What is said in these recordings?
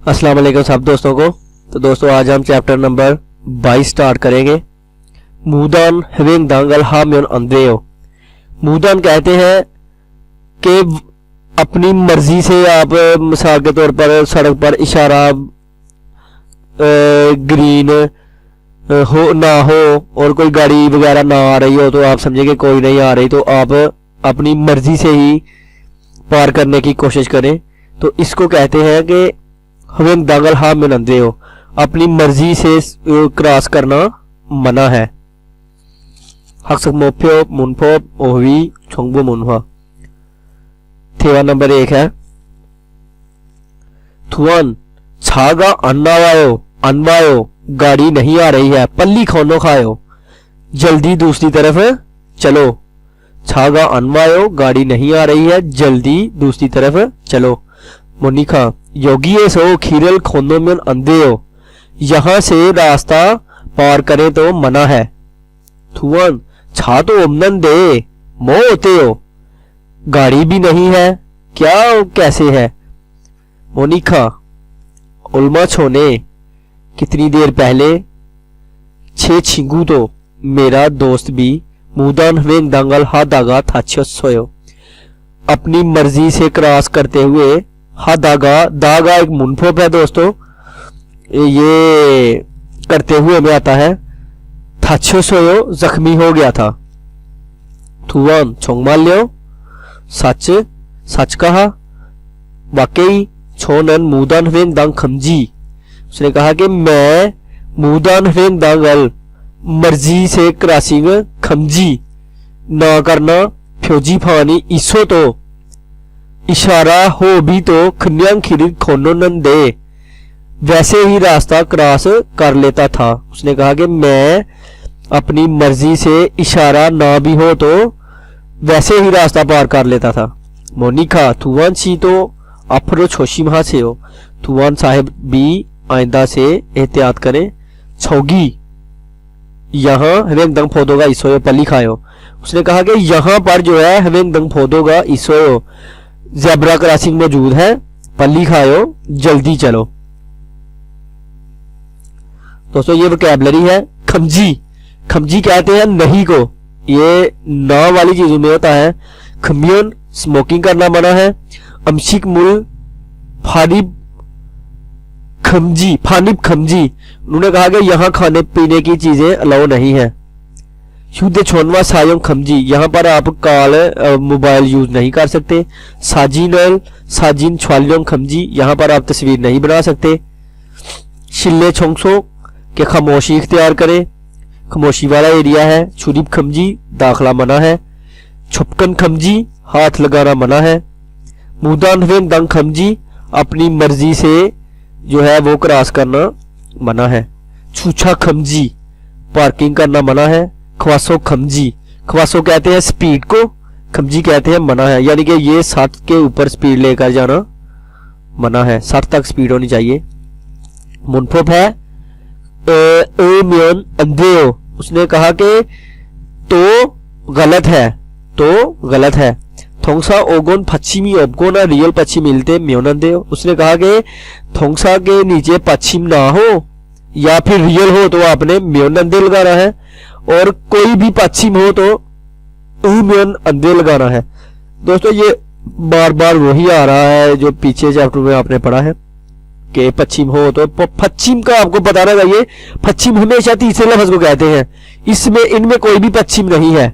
अस्सलाम वालेकुम सब दोस्तों को। तो दोस्तों आज हम चैप्टर नंबर 22 स्टार्ट करेंगे। मूदान हवेंग दांगल हाम्योन अंद्रेयो। मूदान कहते हैं कि अपनी मर्जी से आप मिसाल के तौर पर सड़क पर इशारा ग्रीन हो ना हो और कोई गाड़ी वगैरह ना आ रही हो तो आप समझे कि कोई नहीं आ रही तो आप अपनी मर्जी से ही पार करने की कोशिश करें। तो इसको कहते हैं कि हवेंग दांगल हा में नंदे हो, अपनी मर्जी से क्रॉस करना मना है। हक्सक मोफ्यो मुनफो ओहवी छोंगबो मुनहा। थेवा नंबर 1 है थुआन छागा अनवायो गाड़ी नहीं आ रही है, पल्ली खोनो खायो जल्दी दूसरी तरफ चलो। छागा अनवायो गाड़ी नहीं आ रही है, जल्दी दूसरी तरफ चलो। मोनिका योगी सो खीरल खोनो में अंधे हो, यहां से रास्ता पार करें तो मना है। थुआन छा तो उमनन दे मो होते हो, गाड़ी भी नहीं है क्या कैसे है। मोनिका उल्मा छोने कितनी देर पहले छे छिंगू तो मेरा दोस्त भी मूदान हवेंग दांगल हा दागा था सोयो, अपनी मर्जी से क्रॉस करते हुए हा दागा एक मुनफोप है दोस्तों, ये करते हुए में आता है। थाछो सोयो जख्मी हो गया था। थुआन छोंग मान लियो सच सच कहा। वाकई छोनन मूदान हवेंग दांग खमजी, उसने कहा कि मैं मूदान हवेंग दांगल मर्जी से क्रॉसिंग खमजी ना करना फ्योजी फानी इसो तो इशारा हो भी तो खन्यांग खिरिक खोनो नन दे वैसे ही रास्ता क्रॉस कर लेता था। उसने कहा कि मैं अपनी मर्जी से इशारा ना भी हो तो वैसे ही रास्ता पार कर लेता था। मोनिका थुआन सी तो अफरो छोशी महा से हो, थुआन साहिब भी आइंदा से एहतियात करें। छोगी यहाँ हवेंग दंग फोदोगा इसोयो पल्ली खायो। उसने कहा कि यहाँ पर जो है हवेंग दंग फोदोगा इसोयो ज़ेब्रा क्रॉसिंग मौजूद है, पल्ली खायो जल्दी चलो। दोस्तों ये वोकैबुलरी है। खमजी खमजी कहते हैं नहीं को, ये ना वाली चीजों में होता है। खम्योन स्मोकिंग करना मना है। अमशिक मुल फानिब खमजी उन्होंने कहा कि यहाँ खाने पीने की चीजें अलाउ नहीं है। शुद्ध छोनवा सायोंग खमजी, यहाँ पर आप कॉल मोबाइल यूज नहीं कर सकते। साजिन छवालियों खमजी, यहाँ पर आप तस्वीर नहीं बना सकते। शिल्ले छोंगसो के खामोशी इख्तियार करें, खामोशी वाला एरिया है। छुरीब खमजी दाखला मना है। छुपकन खमजी हाथ लगाना मना है। मूदान हवेंग दांग खमजी, अपनी मर्जी से जो है वो क्रॉस करना मना है। छूछा खमजी पार्किंग करना मना है। ख्वासो खमजी, ख्वासो कहते हैं स्पीड को, खमजी कहते हैं मना है, यानी कि ये 60 के ऊपर स्पीड लेकर जाना मना है, 60 तक स्पीड होनी चाहिए। मुनफोप है म्योन अंधेयो, उसने कहा कि तो गलत है। थोंगसा ओगोन पश्चिमी ओबगो ना रियल पश्चिम मिलते म्योनंदेयो, उसने कहा कि थोंगसा के नीचे पश्चिम ना हो या फिर रियल हो तो आपने म्योनंदे लगाना है, और कोई भी पश्चिम हो तो म्योन अंधे लगाना है। दोस्तों ये बार बार वही आ रहा है जो पीछे चैप्टर में आपने पढ़ा है कि पश्चिम हो तो पश्चिम का आपको बताना चाहिए। पश्चिम हमेशा तीसरे लफ्ज को कहते हैं, इसमें इनमें कोई भी पश्चिम नहीं है।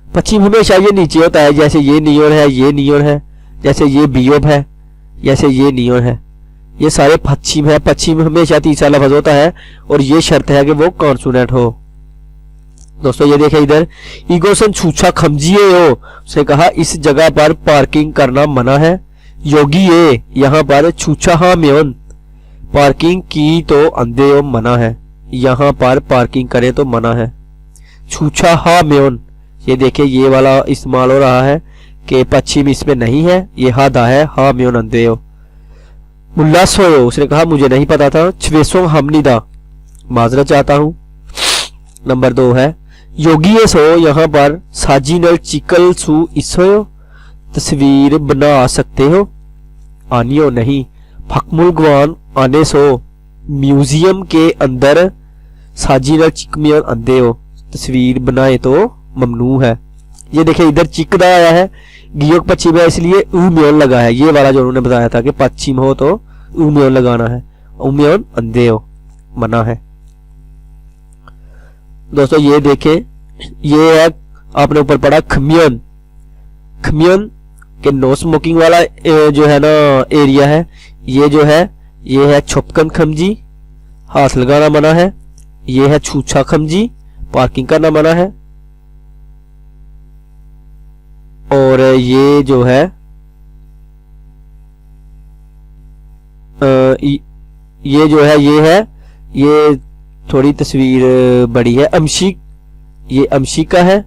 पश्चिम हमेशा ये नीचे होता है, जैसे ये नियोन है, ये नियोन है, जैसे ये बियोब है, जैसे ये नियोन है, ये सारे पश्चिम है। पश्चिम हमेशा तीसरा लफ्ज होता है और ये शर्त है कि वो कॉन्सोनेंट हो। दोस्तों ये देखें इधर, ईगोसन छूछा खमजिए हो, उसने कहा इस जगह पर पार्किंग करना मना है। योगी ये यहाँ पर छूछा हा म्योन, पार्किंग की तो अंधे हो मना है, यहाँ पर पार्किंग करे तो मना है। छूछा हा म्योन, ये देखिए ये वाला इस्तेमाल हो रहा है कि पश्चिम इसमें नहीं है, ये हादा है, हा म्योन अंधे हो। मुल्ला सोयो, उसने कहा मुझे नहीं पता था। छवेसों हमनिदा, माजरत चाहता हूं। नंबर 2 है योगी सो, यहाँ पर साजिनल चिकल सु इसो, तस्वीर बना सकते हो। आनियो नहीं, फकमुलगवान आने सो म्यूजियम के अंदर साजी न चिकमियन अंधे हो, तस्वीर बनाए तो ममनू है। ये देखिए इधर चिकदा आया है, गियोक पश्चिम है इसलिए उम्योन लगा है। ये वाला जो उन्होंने बताया था कि पश्चिम हो तो उम्योन लगाना है, उम्योन अंधे हो मना है। दोस्तों ये देखें, ये है आपने ऊपर पढ़ा खमियन, खमियन के नो स्मोकिंग वाला जो है ना एरिया है। ये जो है ये है छुपकन खमजी, हाथ लगाना मना है। ये है छूछा खमजी, पार्किंग करना मना है। और ये जो है ये जो है ये थोड़ी तस्वीर बड़ी है। अमशीक, ये अमशीका है,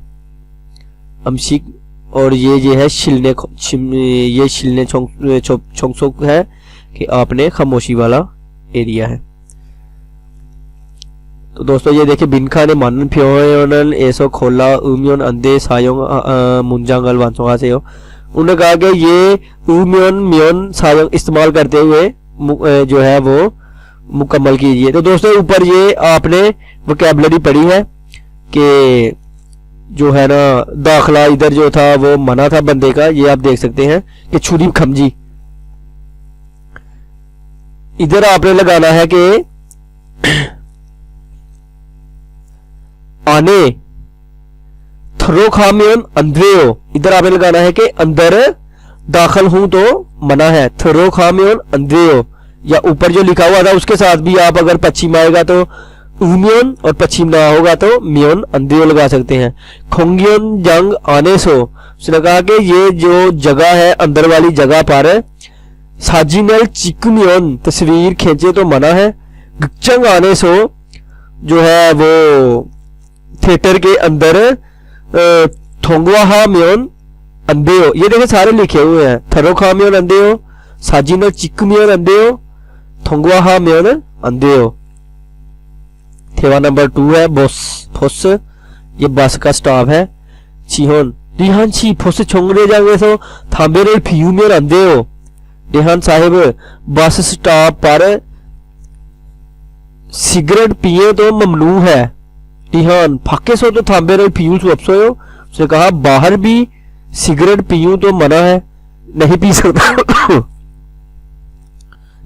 अमशीक। और ये है शिलने, ये शिलने छोंगसोक है कि आपने खामोशी वाला एरिया है। तो दोस्तों ये देखिए बिनखा ने मानन फ्योनल ऐसो खोला उम्योन अंधे सायोंग मुंजांगल वांसोगा से हो। उन्होंने कहा कि ये उम्योन म्योन सायोंग इस्तेमाल करते हुए जो है वो मुकम्मल कीजिए। तो दोस्तों ऊपर ये आपने वोकैबुलरी पढ़ी है कि जो है ना दाखला इधर जो था वो मना था बंदे का। ये आप देख सकते हैं कि छुरी खमजी। इधर आपने लगाना है कि आने थरो खामियन अंधे हो। इधर आपने लगाना है कि अंदर दाखिल हूं तो मना है, थरो खामियन अंधे हो। या ऊपर जो लिखा हुआ था उसके साथ भी आप अगर पश्चिम आएगा तो उम्योन और पश्चिम ना होगा तो म्योन अंधे लगा सकते हैं। खोंगियन जंग आने सो, उसने कहा कि ये जो जगह है अंदर वाली जगह पर साजिनल चिकमियन तस्वीर खींचे तो मना है। गचंग आने सो जो है वो थिएटर के अंदर थोंगवाहा म्योन अंधे हो। ये देखे सारे लिखे हुए हैं, थरोखा म्योन अंधे हो, साजिनल चिकमियन अंधे हो, थोंगवाहा म्योन अंधे हो। थेवा नंबर 2 है बस फोस, ये बस का स्टॉप है। चिहोन रिहान ची फोस छोंगरे जाओगे तो थांबेरे फियू म्योन अंधे हो। रिहान साहिब बस स्टॉप पर सिगरेट पिए तो ममनू है। रिहान फाके सो तो थांबेरे फियू सुअपसोयो। उसने कहा बाहर भी सिगरेट पीऊं तो मना है, नहीं पी सकता।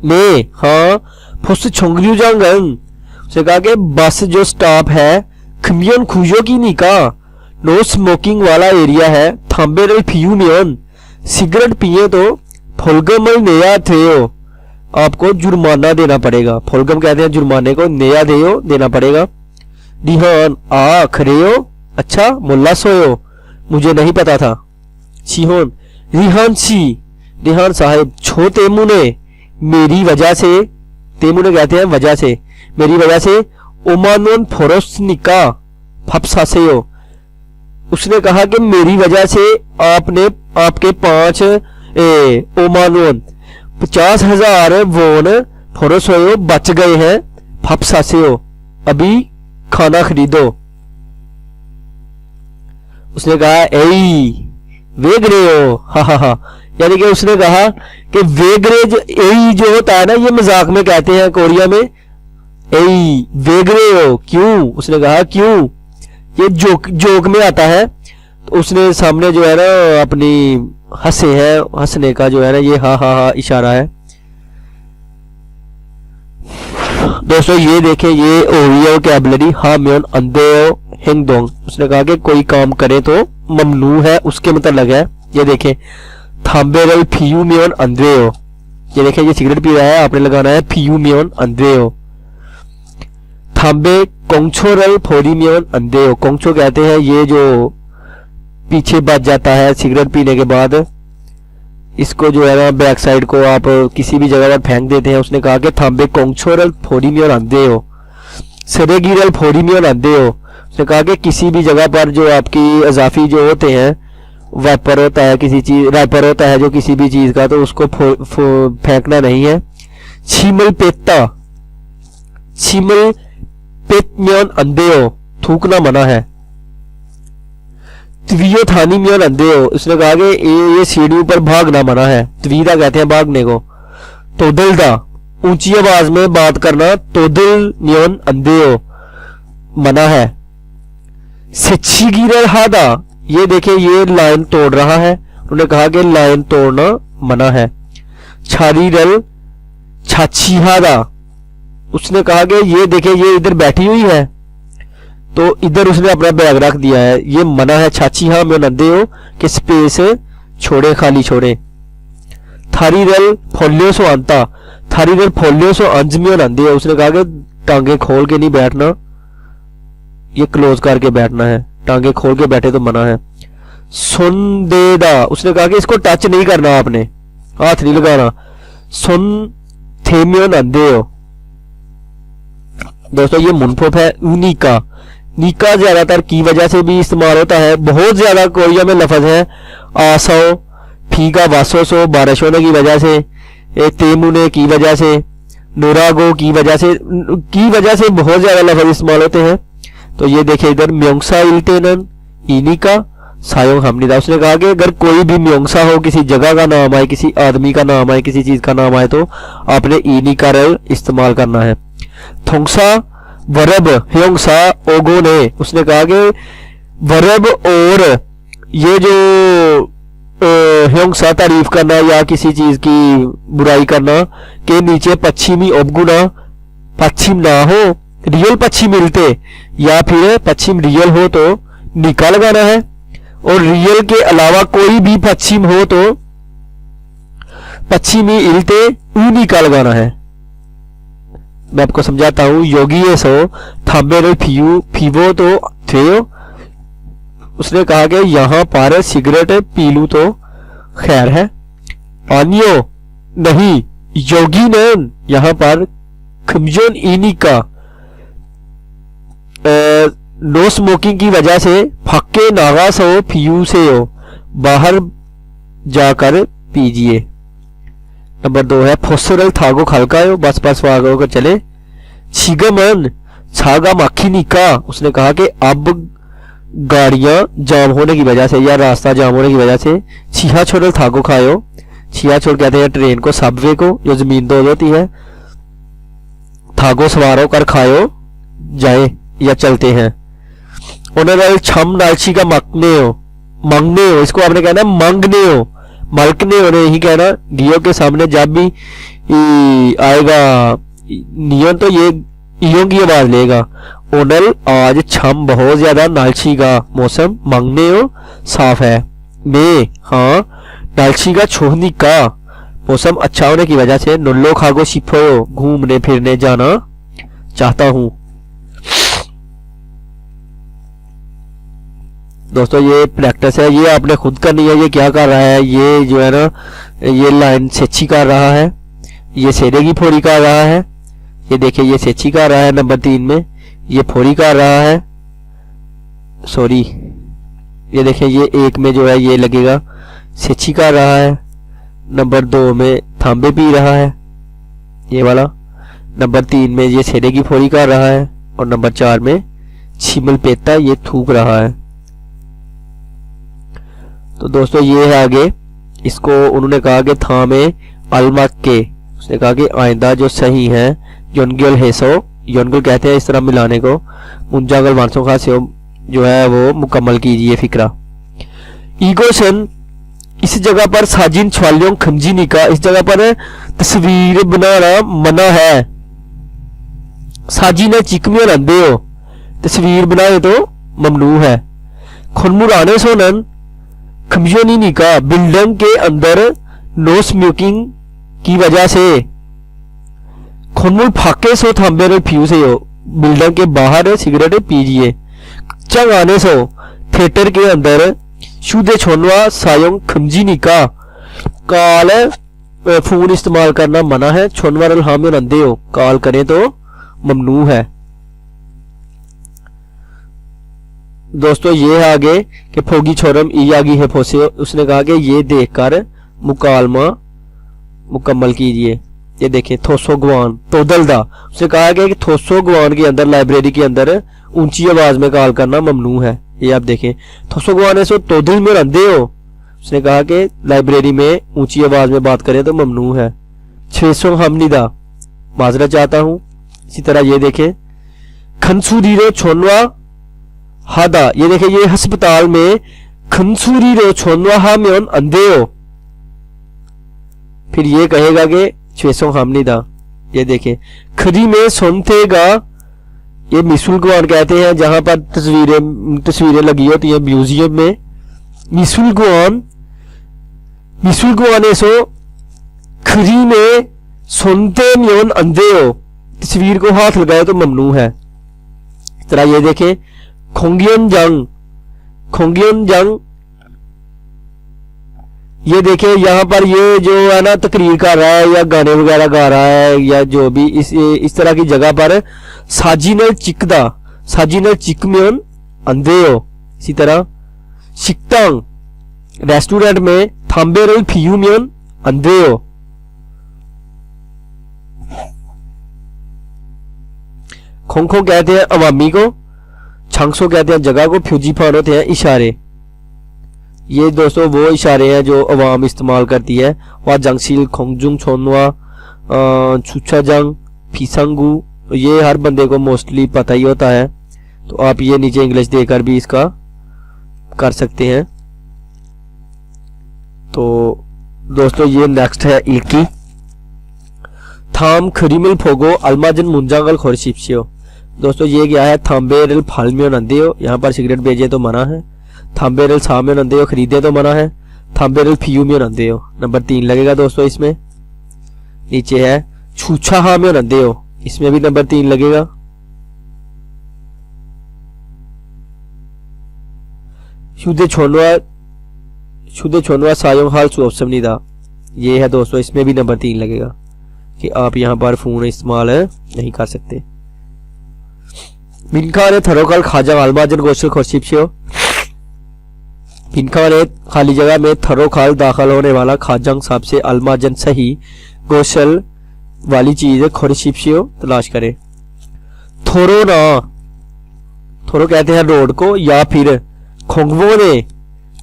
ने हाँ फुस छोंगरियो जांगन। उसने कहा कि बस जो स्टॉप है खमियन खुजो की निका नो स्मोकिंग वाला एरिया है। थांबेरे फियू मियन सिगरेट पिए तो फुलगम नया थे हो, आपको जुर्माना देना पड़ेगा। फुलगम कहते हैं जुर्माने को, नया देयो देना पड़ेगा। रिहान आ खरे हो, अच्छा मुल्ला सोयो, मुझे नहीं पता था। चिहोन रिहान सी, रिहान साहिब छो तेमू ने मेरी वजह से, तेमू ने कहते हैं वजह से, मेरी वजह से ओमानोन फोरोसनिका फपसासे हो। उसने कहा कि मेरी वजह से आपने आपके 5 ओमानोन 50,000 वोन फोरोसोयो बच गए हैं। फपसासे हो, अभी खाना खरीदो। उसने कहा एई वेगरे हो, हा हा हा। यानी कि उसने कहा कि वेगरे जो एई जो होता है ना, ये मजाक में कहते हैं कोरिया में, एई वेगरे हो क्यों। उसने कहा क्यों, ये जोक में आता है। तो उसने सामने जो है ना अपनी हंसे है, हंसने का जो है ना ये हा हा हा इशारा है। दोस्तों ये देखें, ये ओरियो वोकैबुलरी हा म्योन अंधे हो हिंगडोंग। उसने कहा कि कोई काम करे तो ममनू है, उसके मतलब है। ये देखें थांबेरल फियू म्योन अंधे हो। ये देखें ये सिगरेट पी रहा है, आपने लगाना है फियू म्योन अंधे हो। थांबे कोंगछोरल फोरी म्योन अंधे हो। कोंगछो कहते हैं ये जो पीछे बच जाता है सिगरेट पीने के बाद, इसको जो है ना बैक साइड को आप किसी भी जगह पर फेंक देते हैं। उसने कहा कि थांबे कोंगछोरल फोरी म्योन अंधे हो, सरेगिरल फोरी म्योन अंधे हो। उसने कहा कि किसी भी जगह पर जो आपकी अजाफी जो होते हैं, वाइपर होता है किसी चीज, रैपर होता है जो किसी भी चीज का, तो उसको फेंकना नहीं है। छीमल पेत्ता, छीमल पेत म्योन अंधे हो, थूकना मना है। त्वियो थानी म्योन अंधे हो। उसने कहा कि ये सीढ़ियों पर भागना मना है। त्वीरा कहते हैं भागने को। तोदलदा, ऊंची आवाज में बात करना तोदल म्योन अंधेओ, मना है। सेचिगिरल हादा, ये देखिए ये लाइन तोड़ रहा है, उन्होंने कहा कि लाइन तोड़ना मना है। छारीरल छाछीहादा, उसने कहा कि ये देखिए ये इधर बैठी हुई है तो इधर उसने अपना बैग रख दिया है, ये मना है। छाछीहा में नंदे हो कि स्पेस छोड़े, खाली छोड़े। थारीरल फोलियो सो अंता, थारीरल फोलियो सो अंज में नंदे हो, उसने कहा कि टांगे खोल के नहीं बैठना, ये क्लोज करके बैठना है, टांगे खोल के बैठे तो मना है। सुन देदा, उसने कहा कि इसको टच नहीं करना, आपने हाथ नहीं लगाना। सुन थेमियो नंदे हो, दोस्तों ये मुनफोप है। नीका, नीका ज्यादातर की वजह से भी इस्तेमाल होता है, बहुत ज्यादा कोरिया में लफज है। आसो, फीका वासो सो, बारिश होने की वजह से, तेमुने की वजह से, नोरागो की वजह से बहुत ज्यादा लफज इस्तेमाल होते हैं। तो ये देखिए इधर म्योंगसा इल्टेनन इनिका सायोंग हमनिदा, उसने कहा कि अगर कोई भी म्योंगसा हो, किसी जगह का नाम आए, किसी आदमी का नाम आए, किसी चीज का नाम आए तो आपने इनिका रल इस्तेमाल करना है। थोंगसा वर्ब ह्योंगसा ओगो ने, उसने कहा कि वर्ब और ये जो ह्योंगसा तारीफ करना या किसी चीज की बुराई करना के नीचे पश्चिमी उपगुना, पश्चिम ना हो, रियल पश्चिम मिलते या फिर पश्चिम रियल हो तो निका लगाना है, और रियल के अलावा कोई भी पश्चिम हो तो पश्चिमी इलते निका लगाना है। मैं आपको समझाता हूं। योगी सो थाम्बेरल फीवो तो थे, उसने कहा कि यहां पर सिगरेट पी लूं तो खैर है। आनियो नहीं, योगी ने यहां पर खमजोन इनी का नो स्मोकिंग की वजह से फक्के नागास हो फियू से हो, बाहर जाकर पीजिए। नंबर 2 है फोसरल थागो खलकायो, बस बस वागो कर चले। छिगमन छागा माखी का, उसने कहा कि अब गाड़ियां जाम होने की वजह से या रास्ता जाम होने की वजह से छिया छोड़ल थागो खायो। छिया छोड़ कहते हैं ट्रेन को, सबवे को जो जमीन दो होती है, थागो सवार होकर खायो जाए या चलते हैं। उन्होंने छम नालची का मांगने हो, इसको आपने कहना मांगने हो, मलकने हो नहीं कहना। गियो के सामने जब भी आएगा नियन तो ये इयों की आवाज लेगा। ओनल आज छम बहुत ज्यादा नालची का मौसम, मांगने हो साफ है। मैं हाँ नालची का छोहनी का मौसम अच्छा होने की वजह से नुल्लो खागो शिफो, घूमने फिरने जाना चाहता हूं। दोस्तों ये प्रैक्टिस है, ये आपने खुद करनी है। ये क्या कर रहा है, ये जो है ना ये लाइन सेची कर रहा है, ये सेरे की फोरी कर रहा है। ये देखिए ये सेची कर रहा है नंबर 3 में, ये फोरी कर रहा है, सॉरी ये देखिए ये 1 में जो है ये लगेगा सेची कर रहा है। नंबर 2 में थांबे पी रहा है ये वाला। नंबर 3 में ये सेरे की फोरी कर रहा है, और नंबर 4 में छिमल पेता ये थूक रहा है। तो दोस्तों ये है आगे, इसको उन्होंने कहा कि था में अलमक के, उसने कहा कि आइंदा जो सही है योनगल हेसो, योनगल कहते हैं इस तरह मिलाने को, मुंजागल वांसों का से जो है वो मुकम्मल कीजिए फिक्रा। ईगोशन, इस जगह पर साजिन छवालियों खमजीनी का, इस जगह पर तस्वीर बनाना मना है। साजिन चिकमियों रंदे हो, तस्वीर बनाए तो ममनू है। खुनमुराने सोनन खमजोनी का, बिल्डिंग के अंदर नो स्मोकिंग की वजह से। खुनमुल फाके सो थाम्बेर फ्यू से हो, बिल्डिंग के बाहर सिगरेट पीजिए। चंग आने सो थिएटर के अंदर शुद्ध छोनवा सायों खमजीनी का, काल फोन इस्तेमाल करना मना है। छोनवारल हामियों नंदे हो, कॉल करें तो ममनू है। दोस्तों ये है आगे कि फोगी छोरम ई आगी है फोसे, उसने कहा कि ये देखकर मुकालमा मुकम्मल कीजिए। ये देखिए थोसो गवान तोदलदा, उसने कहा कि थोसो गवान के अंदर लाइब्रेरी के अंदर ऊंची आवाज में कॉल करना ममनू है। ये आप देखें थोसो गवान है सो तोदल में रंदे हो, उसने कहा कि लाइब्रेरी में ऊंची आवाज में बात करें तो ममनू है। छेसों हमनिदा, माजरा चाहता हूं। इसी तरह ये देखें खनसूरीरो छोनवा हादा, ये देखें ये अस्पताल में खनसूरीरो छोनवा हाम्योन अंधेओ। फिर ये कहेगा कि छेसों हमनिदा, ये देखें खरी में सोनतेगा, ये मिसुलगुआन कहते हैं जहां पर तस्वीरें लगी होती हैं म्यूजियम में। मिसुलगुआने सो खरी में सुनते म्योन अंधे हो, तस्वीर को हाथ लगाए तो ममनू है। इस तरह ये देखें खोंगियन जंग, ये देखें यहां पर ये जो है ना तकरीर कर रहा है या गाने वगैरह गा रहा है या जो भी इस तरह की जगह पर साजिनल चिकम्योन अंधे हो। इसी तरह शिकतांग, रेस्टोरेंट में थाम्बेरल फियूम्योन अंधे हो। खोंखो कहते हैं अवामी को, छांगसो कहते हैं जगह को, फ्यूजीफान होते हैं इशारे। ये दोस्तों वो इशारे हैं जो अवाम इस्तेमाल करती है। वह जंगसील, खोंगजुंग, छोनवा, छुछाजंग, फीसंगू, ये हर बंदे को मोस्टली पता ही होता है। तो आप ये नीचे इंग्लिश देकर भी इसका कर सकते हैं। तो दोस्तों ये नेक्स्ट है इल्की थाम खरीमिल फोगो अलमाजन मुंजांगल खोरशिप्सियो। दोस्तों ये क्या है, थाम्बेरल फालमियो नंदियो, यहाँ पर सिगरेट बेचे तो मना है। थाम्बेरल सामियो नंदियो, खरीदे तो मना है। थाम्बेरल फियूमियो नंदियो, नंबर 3 लगेगा दोस्तों इसमें। नीचे है छूछा हामियो नंदियो, इसमें भी नंबर 3 लगेगा। शुद्ध छोनवा सायोंग हाल सुअपसमनिदा, ये है दोस्तों, इसमें भी नंबर 3 लगेगा कि आप यहां पर फोन इस्तेमाल नहीं कर सकते। मिनखा ने थरोकाल खाजा अलमाजन गोशल खोशिप्सियो, मिनखा ने खाली जगह में थरोकाल दाखिल होने वाला खाजंग साहब से अलमाजन सही गोशल वाली चीज खोशिप्सियो तलाश करें। थोरो ना, थोरो कहते हैं रोड को, या फिर खोंगवो ने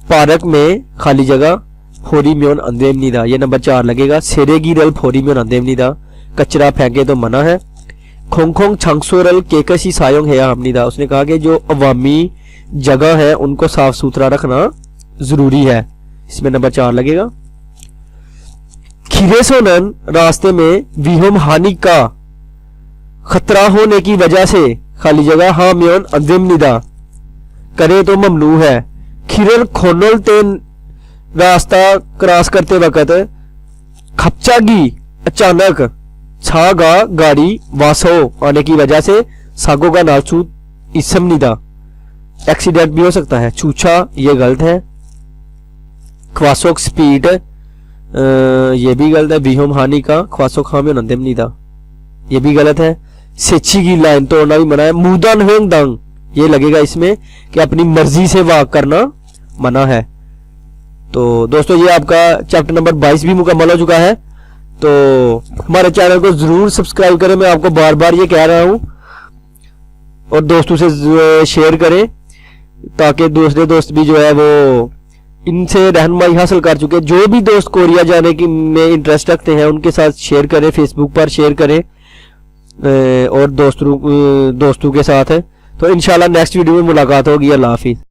पार्क में खाली जगह फोरीम्योन अंदेमनिदा, ये नंबर 4 लगेगा। सेरेगिरल फोरीम्योन अंदेमनिदा, कचरा फेंके तो मना है। खोंगखोंग छांगसोरल केकसी सायोंग है हमनिदा, उसने कहा कि जो अवामी जगह है उनको साफ सुथरा रखना जरूरी है, इसमें नंबर 4 लगेगा। खिरेसोनन रास्ते में विहोम हानि का खतरा होने की वजह से खाली जगह हाम्योन अंदेमनिदा, करे तो ममनू है। खिरल खोनल तेन रास्ता क्रॉस करते वक्त खपचागी अचानक छागा गाड़ी वासो आने की वजह से सागो का नाचू इसमनिदा, एक्सीडेंट भी हो सकता है। छूछा ये गलत है। ख्वासोक स्पीड ये भी गलत है। बिहोम हानि का ख्वासोक हाम्यो नंदेमनिदा, ये भी गलत है। सेची की लाइन तोड़ना भी मना है। मुदान होंग दंग, ये लगेगा इसमें कि अपनी मर्जी से वाक करना मना है। तो दोस्तों ये आपका चैप्टर नंबर 22 भी मुकम्मल हो चुका है। तो हमारे चैनल को जरूर सब्सक्राइब करें, मैं आपको बार बार ये कह रहा हूं, और दोस्तों से शेयर करें ताकि दूसरे दोस्त भी जो है वो इनसे रहनुमाई हासिल कर चुके। जो भी दोस्त कोरिया जाने की में इंटरेस्ट रखते हैं उनके साथ शेयर करें, फेसबुक पर शेयर करें और दोस्तों के साथ है। तो इंशाल्लाह नेक्स्ट वीडियो में मुलाकात होगी। अल्लाह हाफिज़।